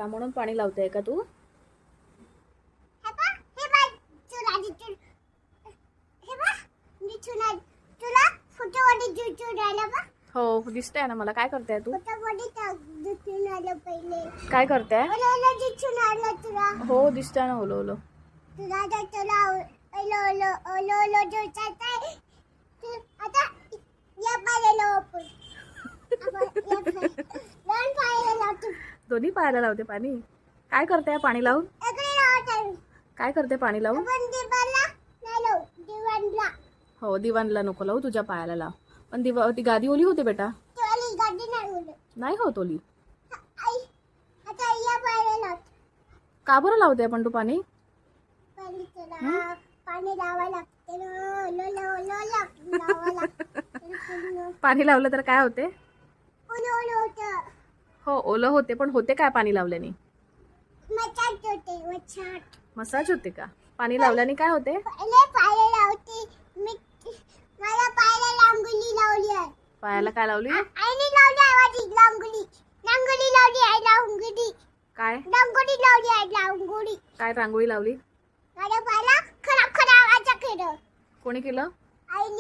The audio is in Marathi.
का म्हणून पाणी लावतेय का तू? हो दिसतंय ना मला. काय करतेय तू? काय करतेय? हो दिसतंय ना ओलो ओलो. दोन्ही पायाला लावते पाणी. काय करते पाणी लावून? काय करते पाणी लावून? हो दिवाणला नको लावू, तुझ्या पायाला लाव. पण ती गादी ओली होते बेटा. नाही होत ओली. का बरं लावते पण तू पाणी? पाणी लावलं तर काय होते? हो ओलं होते, पण होते काय पाणी लावल्याने? मसाज होते का? पाणी लावल्याने काय होते? पायाला काय लावली? काय काय रांगोळी लावली? कोणी केलं?